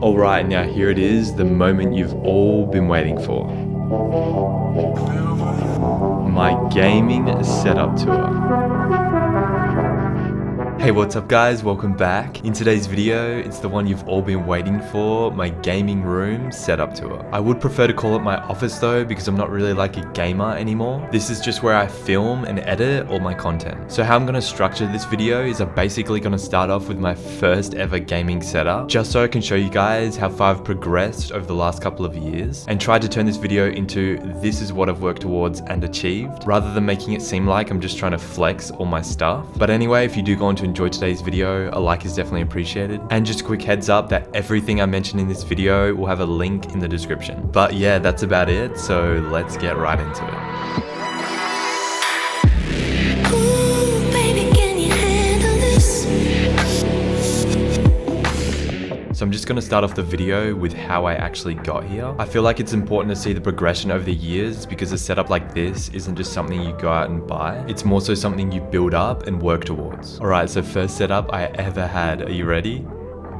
Alright, now here it is, the moment you've all been waiting for. My gaming setup tour. Hey, what's up guys? Welcome back. In today's video, it's the one you've all been waiting for, my gaming room setup tour. I would prefer to call it my office though, because I'm not really like a gamer anymore. This is just where I film and edit all my content. So how I'm gonna structure this video is I'm basically gonna start off with my first ever gaming setup, just so I can show you guys how far I've progressed over the last couple of years, and try to turn this video into this is what I've worked towards and achieved, rather than making it seem like I'm just trying to flex all my stuff. But anyway, if you do go on to enjoy today's video, a like is definitely appreciated. And just a quick heads up that everything I mentioned in this video will have a link in the description. But yeah, that's about it, so let's get right into it. So I'm just going to start off the video with how I actually got here. I feel like it's important to see the progression over the years, because a setup like this isn't just something you go out and buy. It's more so something you build up and work towards. Alright, so first setup I ever had. Are you ready?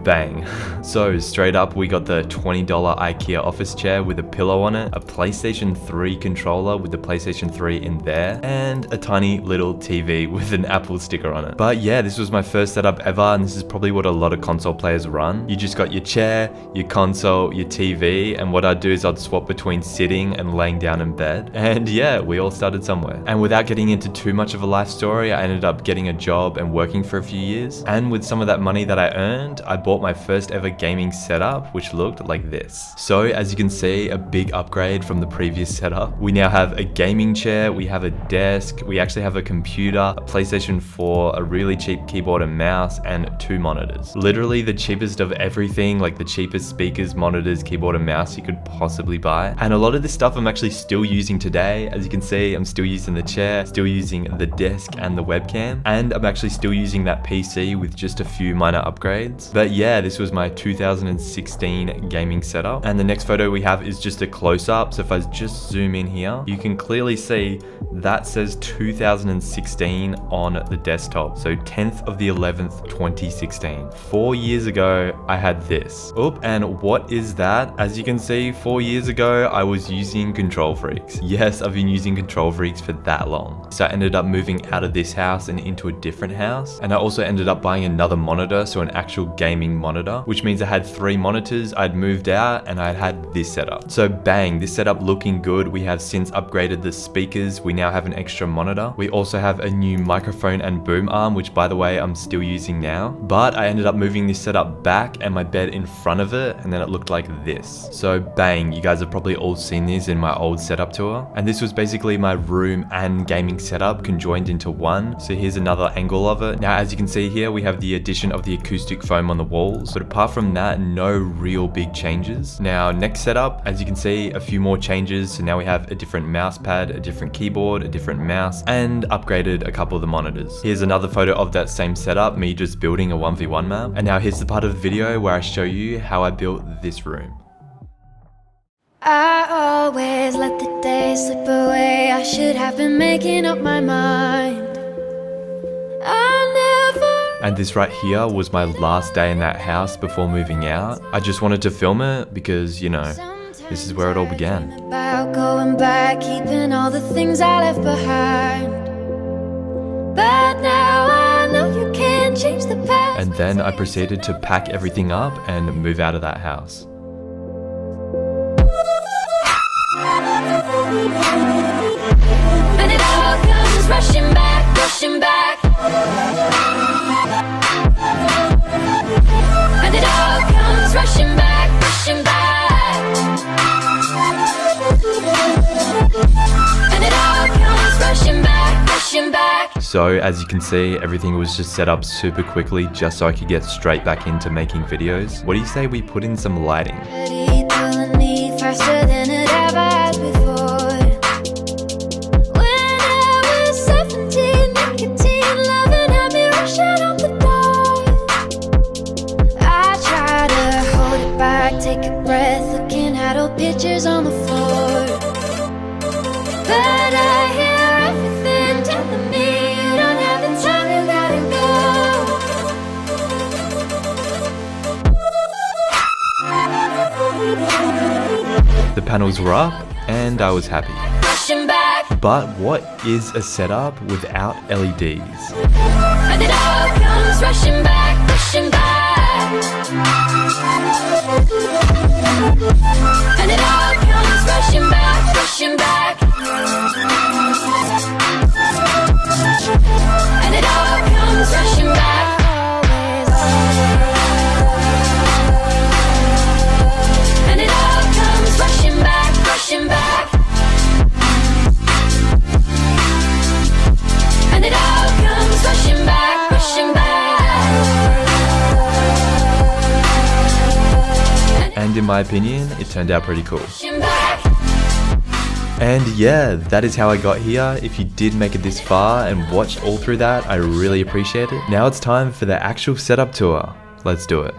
Bang. So straight up we got the $20 IKEA office chair with a pillow on it, a PlayStation 3 controller with the PlayStation 3 in there, and a tiny little TV with an Apple sticker on it. But yeah, this was my first setup ever, and this is probably what a lot of console players run. You just got your chair, your console, your TV, and what I'd do is I'd swap between sitting and laying down in bed. And yeah, we all started somewhere. And without getting into too much of a life story, I ended up getting a job and working for a few years. And with some of that money that I earned, I bought my first ever gaming setup, which looked like this. So as you can see, a big upgrade from the previous setup. We now have a gaming chair, we have a desk, we actually have a computer, a PlayStation 4, a really cheap keyboard and mouse, and 2 monitors. Literally the cheapest of everything, like the cheapest speakers, monitors, keyboard and mouse you could possibly buy. And a lot of this stuff I'm actually still using today. As you can see, I'm still using the chair, still using the desk and the webcam, and I'm actually still using that PC with just a few minor upgrades. But yeah, this was my 2016 gaming setup. And the next photo we have is just a close-up. So if I just zoom in here, you can clearly see that says 2016 on the desktop. So 10th of the 11th, 2016. 4 years ago, I had this. Oop, and what is that? As you can see, 4 years ago, I was using Control Freaks. Yes, I've been using Control Freaks for that long. So I ended up moving out of this house and into a different house. And I also ended up buying another monitor, so an actual gaming monitor, which means I had 3 monitors. I'd moved out and I had this setup. So bang, this setup looking good. We have since upgraded the speakers. We now have an extra monitor. We also have a new microphone and boom arm, which by the way, I'm still using now. But I ended up moving this setup back and my bed in front of it, and then it looked like this. So bang, you guys have probably all seen this in my old setup tour. And this was basically my room and gaming setup conjoined into one. So here's another angle of it. Now, as you can see here, we have the addition of the acoustic foam on the walls. But apart from that, no real big changes. Now, next setup, as you can see, a few more changes. So now we have a different mouse pad, a different keyboard, a different mouse, and upgraded a couple of the monitors. Here's another photo of that same setup, me just building a 1v1 map. And now here's the part of the video where I show you how I built this room. I always let the day slip away. I should have been making up my mind. And this right here was my last day in that house before moving out. I just wanted to film it because, you know, this is where it all began. About going back, keeping all the things I left behind. But now I know you can't change the past. And then I proceeded to pack everything up and move out of that house. And it all comes rushing back, rushing back. And it all comes rushing back, rushing back. And it all comes rushing back, rushing back. So as you can see, everything was just set up super quickly just so I could get straight back into making videos. What do you say we put in some lighting? Faster than it ever has before. When I was 17, nicotine loving had me rushing out the door. I try to hold it back, take a breath, looking at old pictures on the floor. But I hear everything telling me you don't have the time, you gotta go. The panels were up and I was happy. But what is a setup without LEDs? And it all comes rushing back, rushing back. And it all comes rushing back, rushing back. And it all comes rushing back. And it all comes rushing back, rushing back. And it all comes rushing back, rushing back. And in my opinion, it turned out pretty cool. And yeah, that is how I got here. If you did make it this far and watched all through that, I really appreciate it. Now it's time for the actual setup tour. Let's do it.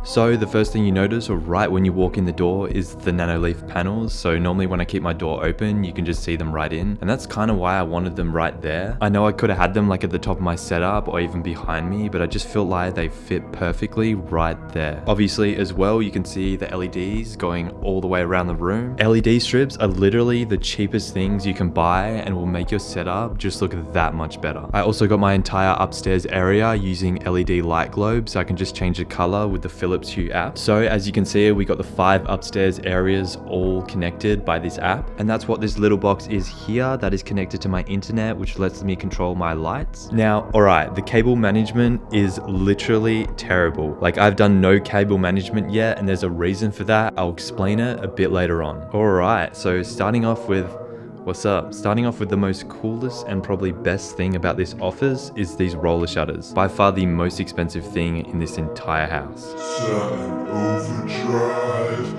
So the first thing you notice right when you walk in the door is the nanoleaf panels. So normally when I keep my door open, you can just see them right in. And that's kind of why I wanted them right there. I know I could have had them like at the top of my setup or even behind me, but I just felt like they fit perfectly right there. Obviously as well, you can see the LEDs going all the way around the room. LED strips are literally the cheapest things you can buy and will make your setup just look that much better. I also got my entire upstairs area using LED light globes, so I can just change the color with the Philips Hue app. So as you can see, we got the 5 upstairs areas all connected by this app, and that's what this little box is here that is connected to my internet, which lets me control my lights. Now, alright, the cable management is literally terrible. Like, I've done no cable management yet, and there's a reason for that. I'll explain it a bit later on. Alright, so starting off with what's up? Starting off with the most coolest and probably best thing about this office is these roller shutters. By far the most expensive thing in this entire house.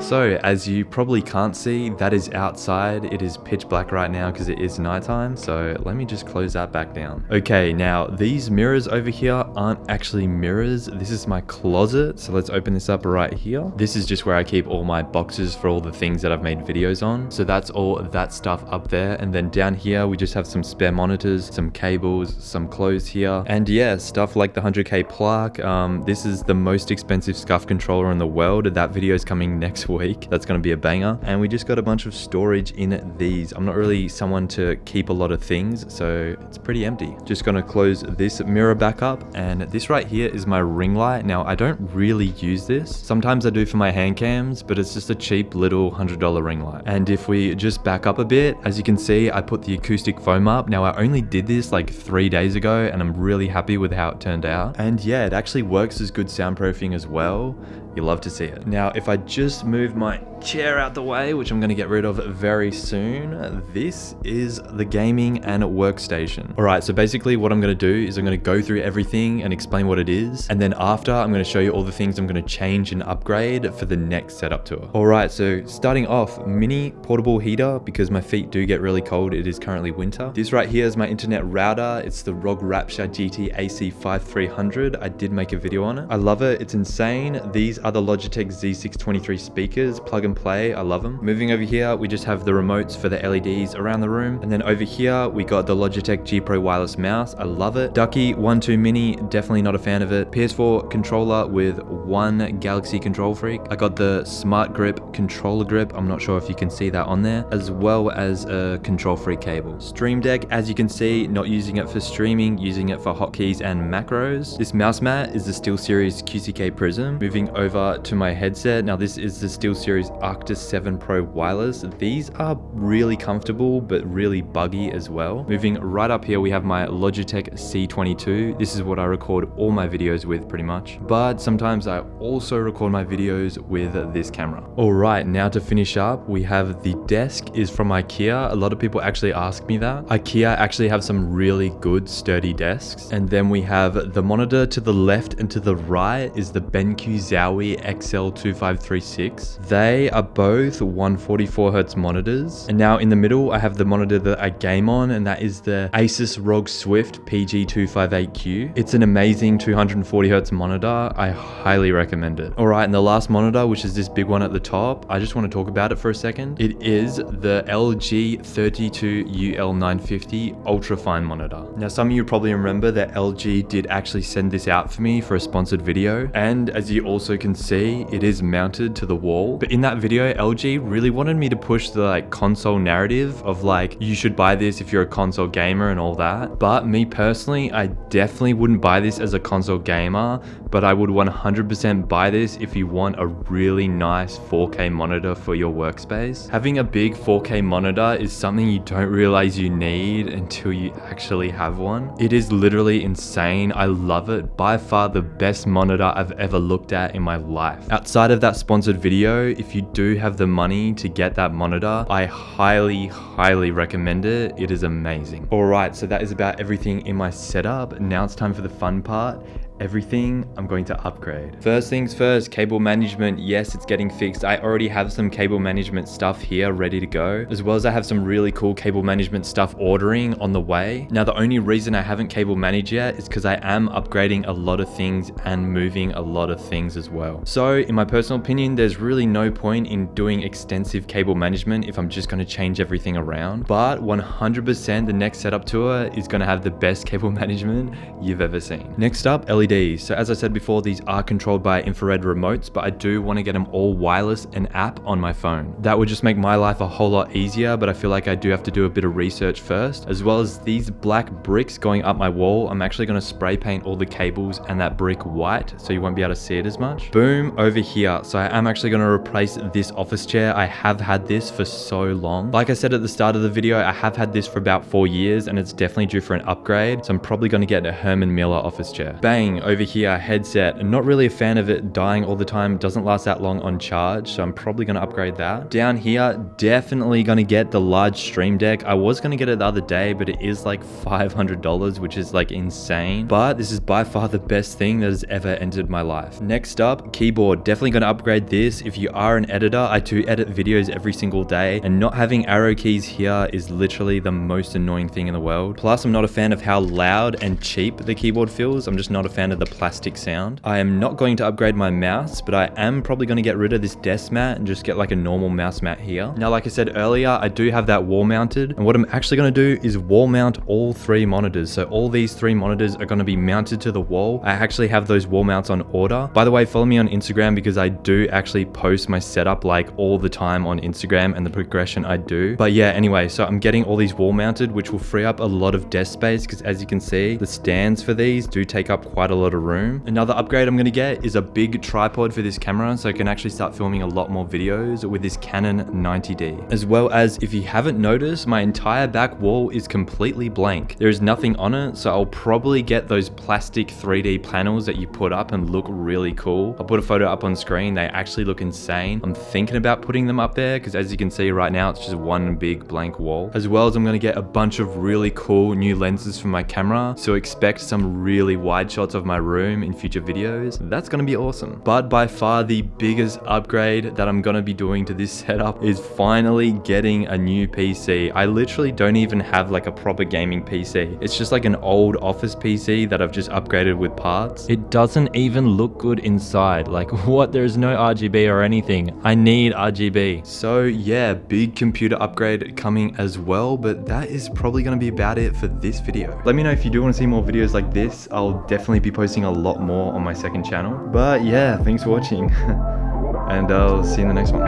So as you probably can't see, that is outside. It is pitch black right now because it is nighttime. So let me just close that back down. Okay, now these mirrors over here aren't actually mirrors. This is my closet. So let's open this up right here. This is just where I keep all my boxes for all the things that I've made videos on. So that's all that stuff up there. And then down here, we just have some spare monitors, some cables, some clothes here. And yeah, stuff like the 100K plaque. This is the most expensive SCUF controller in the world. That video is coming next week. That's going to be a banger. And we just got a bunch of storage in these. I'm not really someone to keep a lot of things, so it's pretty empty. Just going to close this mirror back up. And this right here is my ring light. Now, I don't really use this. Sometimes I do for my hand cams, but it's just a cheap little $100 ring light. And if we just back up a bit, as you can see, I put the acoustic foam up. Now, I only did this like 3 days ago, and I'm really happy with how it turned out. And yeah, it actually works as good soundproofing as well. You'll love to see it. Now, if I just move my chair out the way, which I'm going to get rid of very soon, this is the gaming and workstation. All right, so basically what I'm going to do is I'm going to go through everything and explain what it is. And then after, I'm going to show you all the things I'm going to change and upgrade for the next setup tour. All right, so starting off, mini portable heater because my feet do get really cold. It is currently winter. This right here is my internet router. It's the ROG Rapture GT AC5300. I did make a video on it. I love it. It's insane. These are the Logitech Z623 speakers, plug and play. I love them. Moving over here, we just have the remotes for the LEDs around the room. And then over here, we got the Logitech G Pro wireless mouse. I love it. Ducky 1.2 Mini, definitely not a fan of it. PS4 controller with one Galaxy Control Freak. I got the Smart Grip controller grip. I'm not sure if you can see that on there, as well as a Control Freak cable. Stream Deck, as you can see, not using it for streaming, using it for hotkeys and macros. This mouse mat is the SteelSeries QCK Prism. Moving over to my headset. Now this is the SteelSeries Arctis 7 Pro wireless. These are really comfortable, but really buggy as well. Moving right up here, we have my Logitech C22. This is what I record all my videos with pretty much. But sometimes I also record my videos with this camera. All right, now to finish up, we have the desk is from IKEA. A lot of people actually ask me that. IKEA actually have some really good sturdy desks. And then we have the monitor to the left and to the right is the BenQ Zowie XL2536. They are both 144Hz monitors. And now in the middle, I have the monitor that I game on, and that is the Asus ROG Swift PG258Q. It's an amazing 240Hz monitor. I highly recommend it. All right, and the last monitor, which is this big one at the top, I just want to talk about it for a second. It is the LG 32UL950 ultrafine monitor. Now, some of you probably remember that LG did actually send this out for me for a sponsored video. And as you also can see, it is mounted to the wall. But in that video, LG really wanted me to push the like console narrative of like, you should buy this if you're a console gamer and all that. But me personally, I definitely wouldn't buy this as a console gamer, but I would 100% buy this if you want a really nice 4K monitor for your workspace. Having a big 4K monitor is something you don't realize you need until you actually have one. It is literally insane. I love it. By far the best monitor I've ever looked at in my life. Outside of that sponsored video, if you do have the money to get that monitor, I highly recommend it. It is amazing. All right, so that is about everything in my setup. Now it's time for the fun part. Everything I'm going to upgrade. First things first, cable management. Yes, it's getting fixed. I already have some cable management stuff here ready to go, as well as I have some really cool cable management stuff ordering on the way. Now, the only reason I haven't cable managed yet is because I am upgrading a lot of things and moving a lot of things as well. So in my personal opinion, there's really no point in doing extensive cable management if I'm just going to change everything around. But 100% the next setup tour is going to have the best cable management you've ever seen. Next up, LEDs. So as I said before, these are controlled by infrared remotes, but I do want to get them all wireless and app on my phone. That would just make my life a whole lot easier, but I feel like I do have to do a bit of research first. As well as these black bricks going up my wall, I'm actually going to spray paint all the cables and that brick white, so you won't be able to see it as much. Boom, over here. So I am actually going to replace this office chair. I have had this for so long. Like I said at the start of the video, I have had this for about 4 years and it's definitely due for an upgrade. So I'm probably going to get a Herman Miller office chair. Bang. Over here, headset. I'm not really a fan of it dying all the time. It doesn't last that long on charge, so I'm probably going to upgrade that. Down here, definitely going to get the large stream deck. I was going to get it the other day, but it is like $500, which is like insane. But this is by far the best thing that has ever entered my life. Next up, keyboard. Definitely going to upgrade this. If you are an editor, I do edit videos every single day, and not having arrow keys here is literally the most annoying thing in the world. Plus, I'm not a fan of how loud and cheap the keyboard feels. I'm just not a fan of the plastic sound. I am not going to upgrade my mouse, but I am probably going to get rid of this desk mat and just get like a normal mouse mat here. Now, like I said earlier, I do have that wall mounted, and what I'm actually going to do is wall mount all 3 monitors. So all these 3 monitors are going to be mounted to the wall. I actually have those wall mounts on order. By the way, follow me on Instagram because I do actually post my setup like all the time on Instagram and the progression I do. But yeah, anyway, so I'm getting all these wall mounted, which will free up a lot of desk space because as you can see, the stands for these do take up quite a lot of room. Another upgrade I'm going to get is a big tripod for this camera, so I can actually start filming a lot more videos with this Canon 90D. As well as, if you haven't noticed, my entire back wall is completely blank. There is nothing on it, so I'll probably get those plastic 3D panels that you put up and look really cool. I'll put a photo up on screen. They actually look insane. I'm thinking about putting them up there because as you can see right now, it's just one big blank wall. As well as I'm going to get a bunch of really cool new lenses for my camera, so expect some really wide shots of my room in future videos. That's gonna be awesome. But by far the biggest upgrade that I'm gonna be doing to this setup is finally getting a new PC. I literally don't even have like a proper gaming PC. It's just like an old office PC that I've just upgraded with parts. It doesn't even look good inside. Like what? There's no RGB or anything. I need RGB. So yeah, big computer upgrade coming as well, but that is probably gonna be about it for this video. Let me know if you do want to see more videos like this. I'll definitely be posting a lot more on my second channel. But yeah, thanks for watching and I'll see you in the next one.